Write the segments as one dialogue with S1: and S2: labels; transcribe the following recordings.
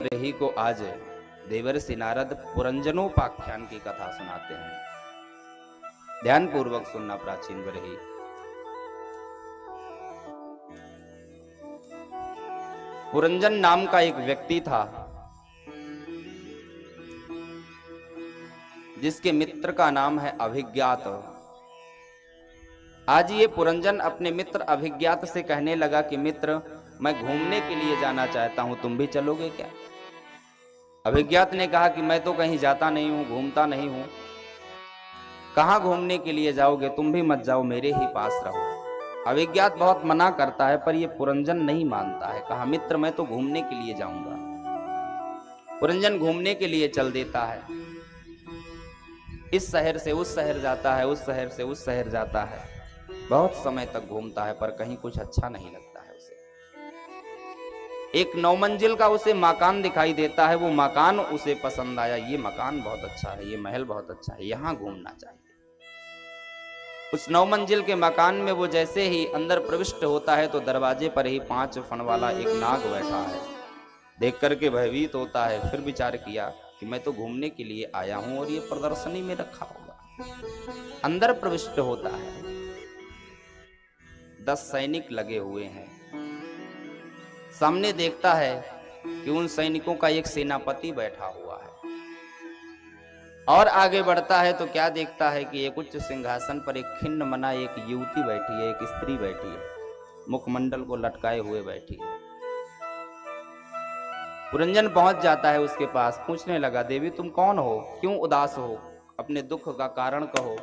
S1: बरही को आज देवर्षि नारद पुरंजनोपाख्यान की कथा सुनाते हैं। ध्यान पूर्वक सुनना प्राचीन बरही। पुरंजन नाम का एक व्यक्ति था, जिसके मित्र का नाम है अभिज्ञात। आज ये पुरंजन अपने मित्र अभिज्ञात से कहने लगा कि मित्र, मैं घूमने के लिए जाना चाहता हूं, तुम भी चलोगे क्या? अभिज्ञात ने कहा कि मैं तो कहीं जाता नहीं हूं, घूमता नहीं हूं। कहां घूमने के लिए जाओगे? तुम भी मत जाओ, मेरे ही पास रहो। अभिज्ञात बहुत मना करता है, पर यह पुरंजन नहीं मानता है। कहा, मित्र मैं तो घूमने के लिए जाऊंगा। पुरंजन घूमने के लिए चल देता है। इस शहर से उस शहर जाता है, उस शहर से उस शहर जाता है। बहुत समय तक घूमता है, पर कहीं कुछ अच्छा नहीं लगता है उसे। एक 9 मंजिल का उसे मकान दिखाई देता है। वो मकान उसे पसंद आया। ये मकान बहुत अच्छा है, ये महल बहुत अच्छा है, यहां घूमना चाहिए। उस 9 मंजिल के मकान में वो जैसे ही अंदर प्रविष्ट होता है तो दरवाजे पर ही 5 फण वाला एक नाग बैठा है। देख करके भयभीत होता है। फिर विचार किया कि मैं तो घूमने के लिए आया हूं और ये प्रदर्शनी में रखा होगा। अंदर प्रविष्ट होता है। 10 सैनिक लगे हुए हैं। सामने देखता है कि उन सैनिकों का एक सेनापति बैठा हुआ है। और आगे बढ़ता है तो क्या देखता है कि एक उच्च सिंहासन पर एक खिन्न मना एक युवती बैठी है, एक स्त्री बैठी है, मुखमंडल को लटकाए हुए बैठी है। पुरंजन पहुंच जाता है उसके पास, पूछने लगा, देवी तुम कौन हो? क्यों उदास हो? अपने दुख का कारण कहो।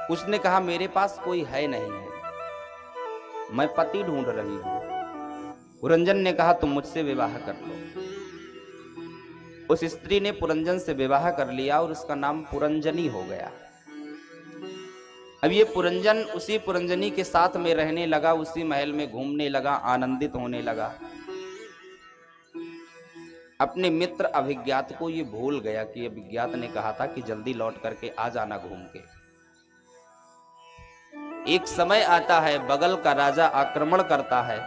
S1: उसने कहा, मेरे पास कोई है नहीं है, मैं पति ढूंढ रही हूं। पुरंजन ने कहा, तुम मुझसे विवाह कर लो। उस स्त्री ने पुरंजन से विवाह कर लिया और उसका नाम पुरंजनी हो गया। अब ये पुरंजन उसी पुरंजनी के साथ में रहने लगा, उसी महल में घूमने लगा, आनंदित होने लगा। अपने मित्र अभिज्ञात को ये भूल गया कि अभिज्ञात ने कहा था कि जल्दी लौट करके आ जाना घूम के। एक समय आता है, बगल का राजा आक्रमण करता है।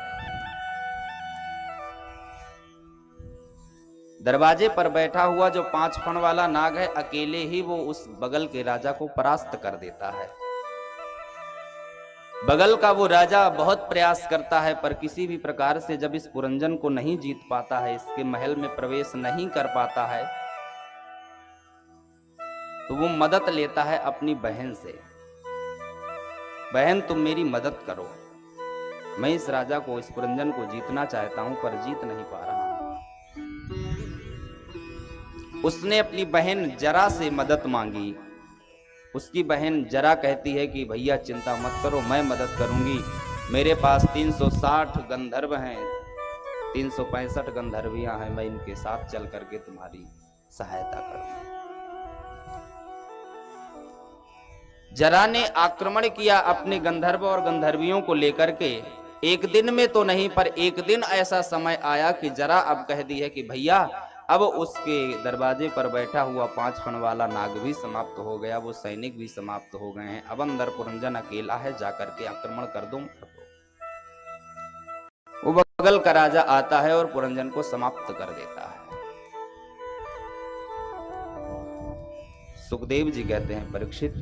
S1: दरवाजे पर बैठा हुआ जो 5 फण वाला नाग है, अकेले ही वो उस बगल के राजा को परास्त कर देता है। बगल का वो राजा बहुत प्रयास करता है, पर किसी भी प्रकार से जब इस पुरंजन को नहीं जीत पाता है, इसके महल में प्रवेश नहीं कर पाता है, तो वो मदद लेता है अपनी बहन से। बहन तुम मेरी मदद करो, मैं इस राजा को, इस पुरंजन को जीतना चाहता हूं, पर जीत नहीं पा रहा हूं। उसने अपनी बहन जरा से मदद मांगी। उसकी बहन जरा कहती है कि भैया चिंता मत करो, मैं मदद करूंगी। मेरे पास 360 गंधर्व हैं, 365 गंधर्वियां हैं, मैं इनके साथ चल करके तुम्हारी सहायता करूंगी। जरा ने आक्रमण किया अपने गंधर्व और गंधर्वियों को लेकर के। एक दिन में तो नहीं, पर एक दिन ऐसा समय आया कि जरा अब कह दी है कि भैया, अब उसके दरवाजे पर बैठा हुआ 5 फण वाला नाग भी समाप्त हो गया, वो सैनिक भी समाप्त हो गए हैं। अब अंदर पुरंजन अकेला है, जाकर के आक्रमण कर दो। वो बगल का राजा आता है और पुरंजन को समाप्त कर देता है। सुखदेव जी कहते हैं, परीक्षित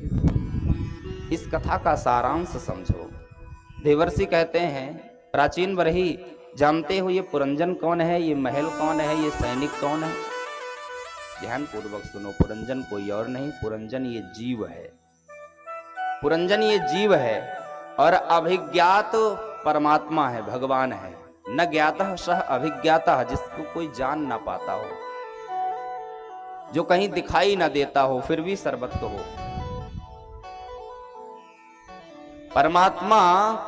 S1: इस कथा का सारांश समझो। देवर्षि कहते हैं, प्राचीन बरही जानते हो ये पुरंजन कौन है, ये महल कौन है, ये सैनिक कौन है? ध्यान पूर्वक सुनो। पुरंजन कोई और नहीं, पुरंजन ये जीव है। पुरंजन ये जीव है और अभिज्ञात परमात्मा है, भगवान है। न ज्ञातः सह अभिज्ञातः, जिसको कोई जान ना पाता हो, जो कहीं दिखाई ना देता हो, फिर भी सर्वत्र हो। परमात्मा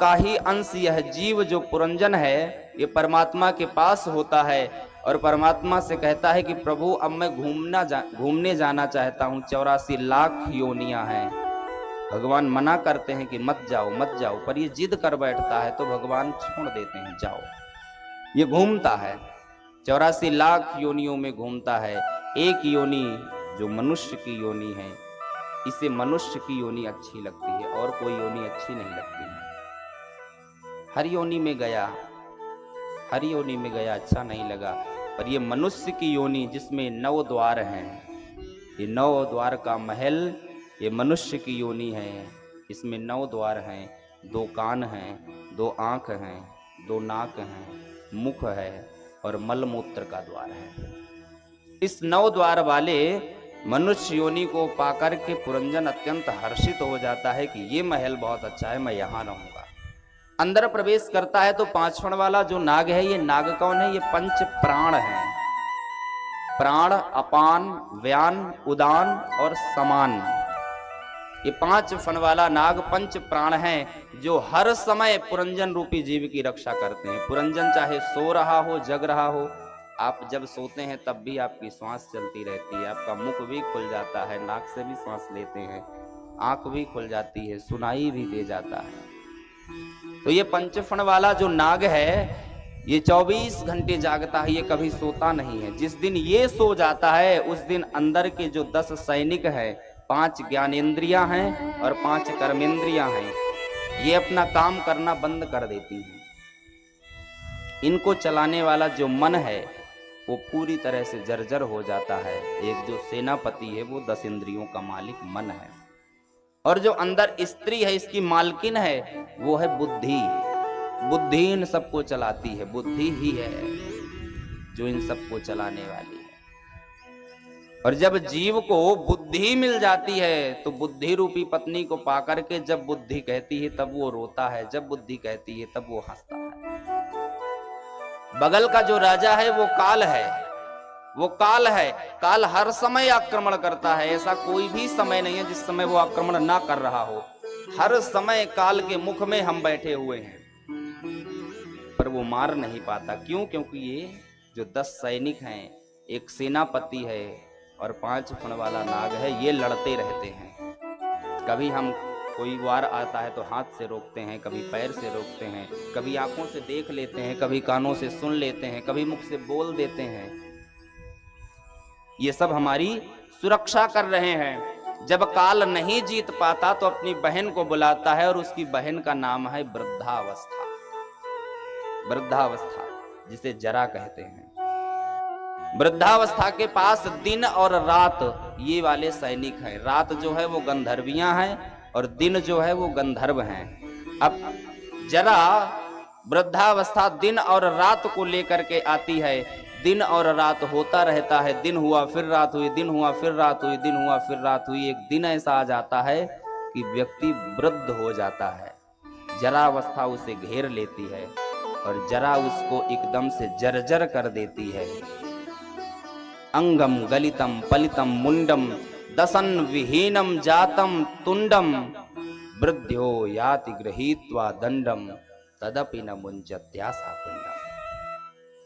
S1: का ही अंश यह जीव जो पुरंजन है, ये परमात्मा के पास होता है और परमात्मा से कहता है कि प्रभु अब मैं घूमने जाना चाहता हूं। 84 लाख योनियां हैं। भगवान मना करते हैं कि मत जाओ मत जाओ, पर ये जिद कर बैठता है तो भगवान छोड़ देते हैं, जाओ। ये घूमता है, 84 लाख योनियों में घूमता है। एक योनि जो मनुष्य की योनि है, इसे मनुष्य की योनि अच्छी लगती है और कोई योनि अच्छी नहीं लगती है। हर योनि में गया, हर योनि में गया, अच्छा नहीं लगा, पर ये मनुष्य की योनि जिसमें 9 द्वार हैं, ये 9 द्वार का महल, ये मनुष्य की योनि है। इसमें 9 द्वार हैं, 2 कान हैं, 2 आँख हैं, 2 नाक हैं, मुख है और मलमूत्र का द्वार है। इस 9 द्वार वाले मनुष्य योनि को पाकर के पुरंजन अत्यंत हर्षित हो जाता है कि ये महल बहुत अच्छा है, मैं यहाँ रहूंगा। अंदर प्रवेश करता है तो 5 फण वाला जो नाग है, ये नाग कौन है? ये 5 प्राण है। प्राण, अपान, व्यान, उदान और समान, ये 5 फण वाला नाग 5 प्राण हैं जो हर समय पुरंजन रूपी जीव की रक्षा करते हैं। पुरंजन चाहे सो रहा हो, जग रहा हो, आप जब सोते हैं तब भी आपकी श्वास चलती रहती है, आपका मुख भी खुल जाता है, नाक से भी श्वास लेते हैं, आंख भी खुल जाती है, सुनाई भी दे जाता है। तो ये 5 फण वाला जो नाग है, ये 24 घंटे जागता है, ये कभी सोता नहीं है। जिस दिन ये सो जाता है उस दिन अंदर के जो 10 सैनिक हैं, 5 ज्ञानेंद्रियां हैं और 5 कर्मेंद्रियां हैं, ये अपना काम करना बंद कर देती हैं। इनको चलाने वाला जो मन है वो पूरी तरह से जर्जर हो जाता है। एक जो सेनापति है वो 10 इंद्रियों का मालिक मन है, और जो अंदर स्त्री है इसकी मालकिन है वो है बुद्धि। बुद्धि इन सबको चलाती है, बुद्धि ही है जो इन सबको चलाने वाली है। और जब जीव को बुद्धि मिल जाती है तो बुद्धि रूपी पत्नी को पाकर के जब बुद्धि कहती है तब वो रोता है, जब बुद्धि कहती है तब वो हंसता है। बगल का जो राजा है वो काल है, वो काल है। काल हर समय आक्रमण करता है, ऐसा कोई भी समय नहीं है जिस समय वो आक्रमण ना कर रहा हो। हर समय काल के मुख में हम बैठे हुए हैं, पर वो मार नहीं पाता। क्यों? क्योंकि ये जो 10 सैनिक हैं, एक सेनापति है और 5 फण वाला नाग है, ये लड़ते रहते हैं। कभी हम कोई वार आता है तो हाथ से रोकते हैं, कभी पैर से रोकते हैं, कभी आंखों से देख लेते हैं, कभी कानों से सुन लेते हैं, कभी मुख से बोल देते हैं। ये सब हमारी सुरक्षा कर रहे हैं। जब काल नहीं जीत पाता तो अपनी बहन को बुलाता है और उसकी बहन का नाम है वृद्धावस्था। वृद्धावस्था जिसे जरा कहते हैं। वृद्धावस्था के पास दिन और रात ये वाले सैनिक हैं। रात जो है वो गंधर्वियां हैं और दिन जो है वो गंधर्व हैं। अब जरा वृद्धावस्था दिन और रात को लेकर के आती है। दिन और रात होता रहता है, दिन हुआ फिर रात हुई, दिन हुआ फिर रात हुई, दिन हुआ फिर रात हुई। एक दिन ऐसा आ जाता है कि व्यक्ति वृद्ध हो जाता है, जरा अवस्था उसे घेर लेती है और जरा उसको एकदम से जर्जर कर देती है। अंगम गलितम पलितम मुंडम दसन विहीनम जातम तुंडम वृद्ध्यो याति गृहीत्वा दंडम तदपि न मुंचत्यासा पिंडम।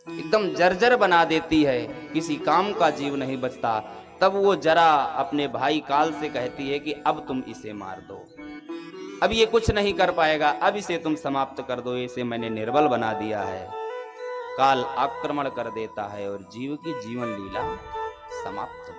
S1: एकदम जर्जर बना देती है, किसी काम का जीव नहीं बचता। तब वो जरा अपने भाई काल से कहती है कि अब तुम इसे मार दो, अब ये कुछ नहीं कर पाएगा, अब इसे तुम समाप्त कर दो, इसे मैंने निर्बल बना दिया है। काल आक्रमण कर देता है और जीव की जीवन लीला समाप्त